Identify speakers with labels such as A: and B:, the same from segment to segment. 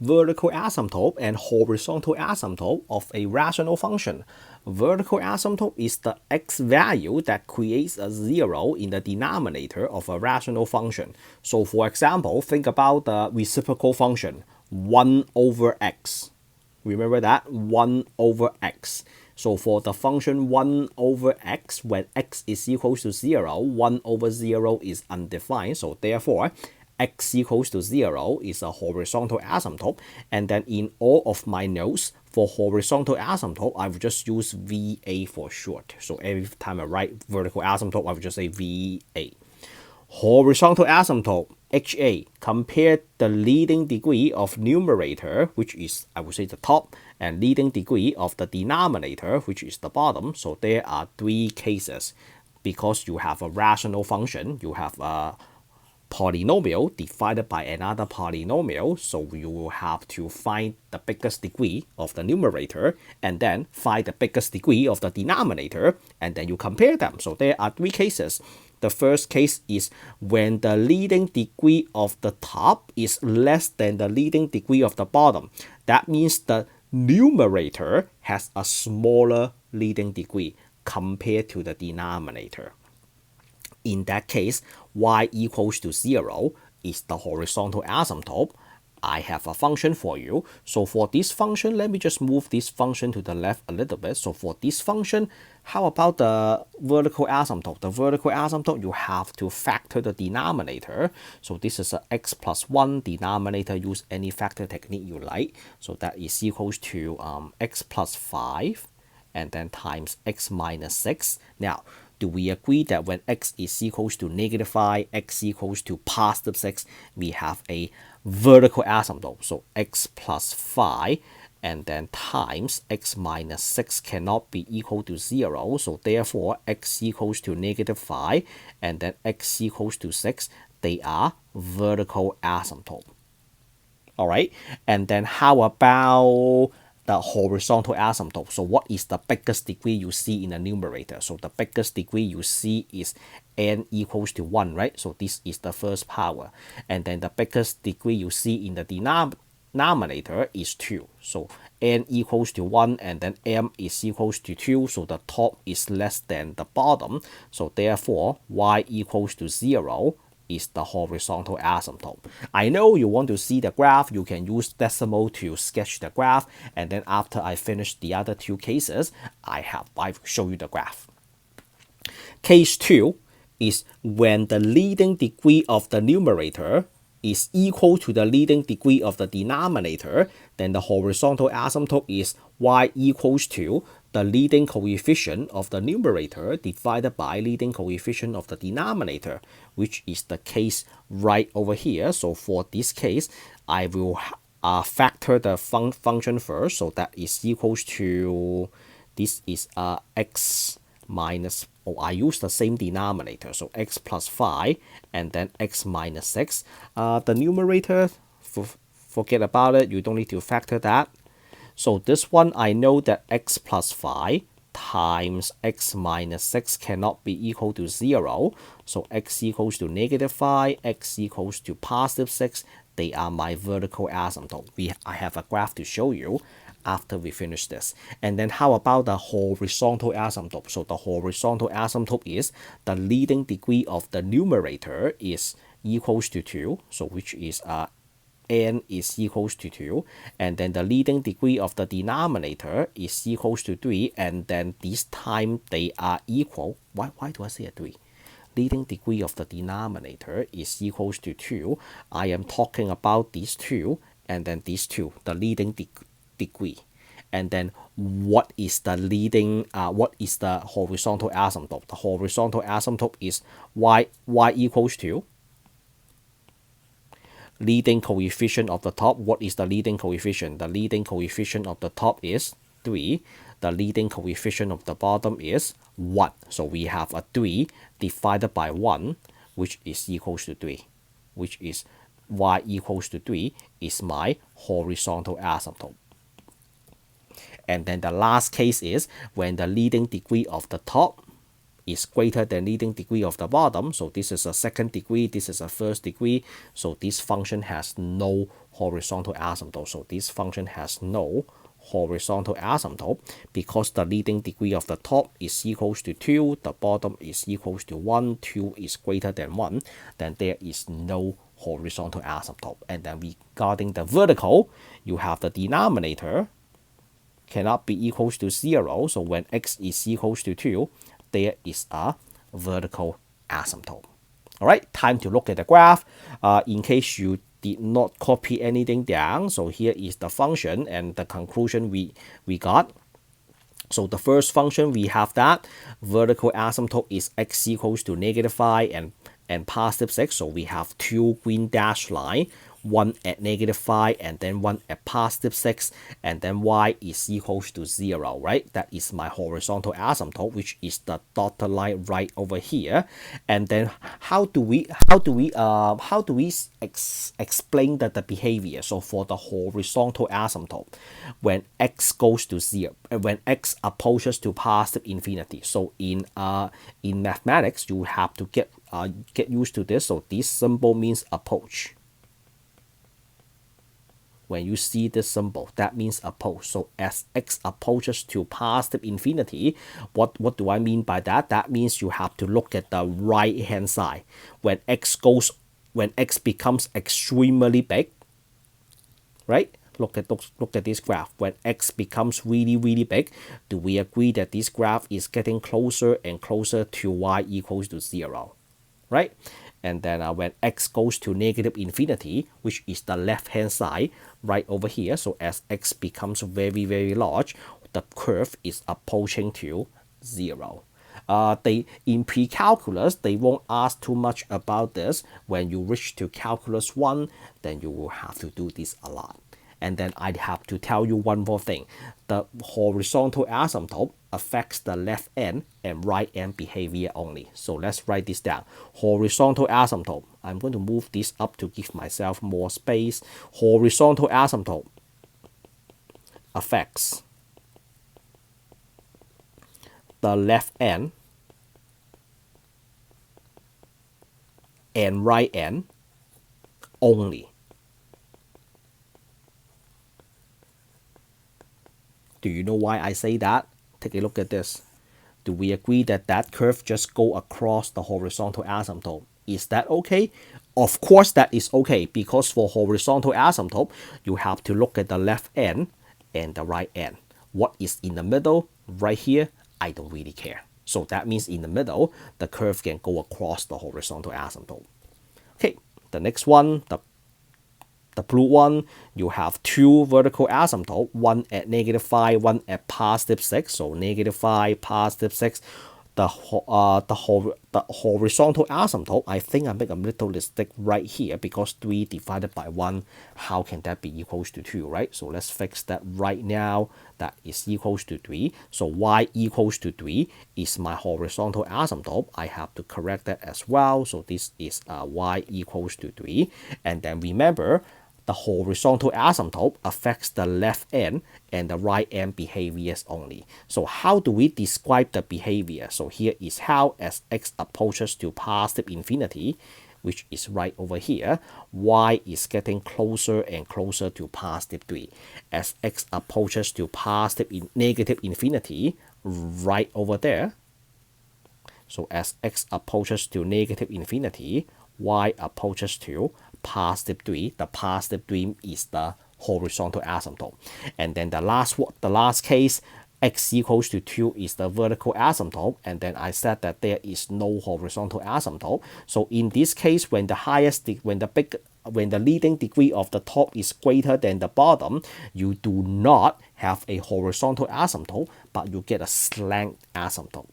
A: vertical asymptote and horizontal asymptote of a rational function. Vertical asymptote is the x value that creates a zero in the denominator of a rational function. So for example, think about the reciprocal function 1 over x. Remember that 1 over x. So for the function 1 over x, when x is equals to 0, 1 over 0 is undefined. So therefore, x equals to 0 is a horizontal asymptote. And then in all of my notes, for horizontal asymptote, I will just use VA for short. So every time I write vertical asymptote, I will just say VA. Horizontal asymptote, HA, compare the leading degree of numerator, which is, I would say, the top, and leading degree of the denominator, which is the bottom. So there are three cases. Because you have a rational function, you have a polynomial divided by another polynomial, so you will have to find the biggest degree of the numerator and then find the biggest degree of the denominator, and then you compare them. So there are three cases. The first case is when the leading degree of the top is less than the leading degree of the bottom. That means the numerator has a smaller leading degree compared to the denominator. In that case, y equals to 0 is the horizontal asymptote. I have a function for you. So for this function, let me just move this function to the left a little bit. So for this function, how about the vertical asymptote? The vertical asymptote, you have to factor the denominator. So this is a x plus 1 denominator. Use any factor technique you like. So that is equals to x plus 5 and then times x minus 6. Now, do we agree that when x is equals to negative 5, x equals to positive 6, we have a vertical asymptote? So x plus 5 and then times x minus 6 cannot be equal to 0. So therefore, x equals to negative 5 and then x equals to 6. They are vertical asymptote. All right. And then how about the horizontal asymptote? So what is the biggest degree you see in the numerator? So the biggest degree you see is n equals to 1, right? So this is the first power. And then the biggest degree you see in the denominator is 2. So n equals to 1 and then m is equals to 2. So the top is less than the bottom. So therefore, y equals to 0 is the horizontal asymptote. I know you want to see the graph. You can use decimal to sketch the graph, and then after I finish the other two cases, I show you the graph. Case 2 is when the leading degree of the numerator is equal to the leading degree of the denominator, then the horizontal asymptote is y equals to the leading coefficient of the numerator divided by leading coefficient of the denominator, which is the case right over here. So for this case, I will factor the function first. So that is equals to, this is x minus, I use the same denominator, so x plus 5 and then x minus 6. The numerator, forget about it, you don't need to factor that. So this one, I know that x plus 5 times x minus 6 cannot be equal to 0. So x equals to negative 5, x equals to positive 6. They are my vertical asymptote. I have a graph to show you after we finish this. And then how about the horizontal asymptote? So the horizontal asymptote is the leading degree of the numerator is equals to 2, so which is n is equals to 2, and then the leading degree of the denominator is equals to 3, and then this time they are equal. Why do I say a 3? Leading degree of the denominator is equals to 2. I am talking about these two, and then these two, the leading degree. And then what is the horizontal asymptote? The horizontal asymptote is y equals to leading coefficient of the top. What is the leading coefficient? The leading coefficient of the top is 3. The leading coefficient of the bottom is 1. So we have a 3 divided by 1, which is equals to 3, which is y equals to 3 is my horizontal asymptote. And then the last case is when the leading degree of the top is greater than leading degree of the bottom. So this is a second degree, this is a first degree. So this function has no horizontal asymptote. So this function has no horizontal asymptote because the leading degree of the top is equals to 2, the bottom is equals to 1, 2 is greater than 1, then there is no horizontal asymptote. And then regarding the vertical, you have the denominator cannot be equals to 0. So when x is equals to 2, there is a vertical asymptote. All right, time to look at the graph. In case you did not copy anything down, so here is the function and the conclusion we got. So the first function, we have that vertical asymptote is x equals to -5 and positive 6. So we have two green dashed line, one at -5 and then one at positive 6, and then y is equals to 0, right? That is my horizontal asymptote, which is the dotted line right over here. And then how do we explain the behavior? So for the horizontal asymptote, when x goes to 0, when x approaches to positive infinity. So in mathematics, you have to get used to this. So this symbol means approach. When you see this symbol, that means approach. So as x approaches to positive infinity, what do I mean by that? That means you have to look at the right hand side. When x becomes extremely big, right? Look at this graph. When x becomes really big, do we agree that this graph is getting closer and closer to y equals to 0, right? And then when x goes to negative infinity, which is the left hand side right over here, so as x becomes very large, the curve is approaching to 0. In pre-calculus, they won't ask too much about this. When you reach to calculus 1, then you will have to do this a lot. And then I'd have to tell you one more thing. The horizontal asymptote affects the left end and right end behavior only. So let's write this down. Horizontal asymptote. I'm going to move this up to give myself more space. Horizontal asymptote affects the left end and right end only. Do you know why I say that? Take a look at this. Do we agree that that curve just go across the horizontal asymptote? Is that okay? Of course that is okay, because for horizontal asymptote, you have to look at the left end and the right end. What is in the middle right here? I don't really care. So that means in the middle, the curve can go across the horizontal asymptote. Okay, the next one, the blue one, you have two vertical asymptotes, one at -5, one at positive 6. So -5, positive 6. The horizontal asymptote, I think I make a little mistake right here, because 3 divided by 1, how can that be equals to 2, right? So let's fix that right now. That is equals to 3. So y equals to 3 is my horizontal asymptote. I have to correct that as well. So this is y equals to 3. And then remember, the horizontal asymptote affects the left end and the right end behaviors only. So how do we describe the behavior? So here is how, as x approaches to positive infinity, which is right over here, y is getting closer and closer to positive 3. As x approaches to negative infinity, right over there, so as x approaches to negative infinity, y approaches to positive 3. The positive 3 is the horizontal asymptote. And then the last case, x equals to 2 is the vertical asymptote. And then I said that there is no horizontal asymptote. So in this case, when the leading degree of the top is greater than the bottom, you do not have a horizontal asymptote, but you get a slant asymptote.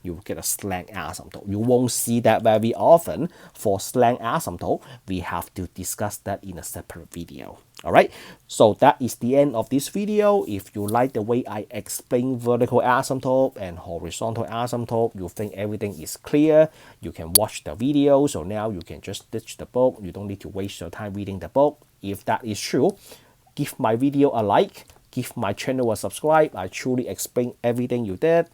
A: You get a slant asymptote. You won't see that very often. For slant asymptote, we have to discuss that in a separate video. Alright, so that is the end of this video. If you like the way I explain vertical asymptote and horizontal asymptote, you think everything is clear, you can watch the video. So now you can just ditch the book. You don't need to waste your time reading the book. If that is true, give my video a like. Give my channel a subscribe. I truly explain everything you did.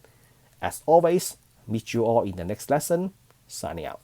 A: As always, meet you all in the next lesson. Signing out.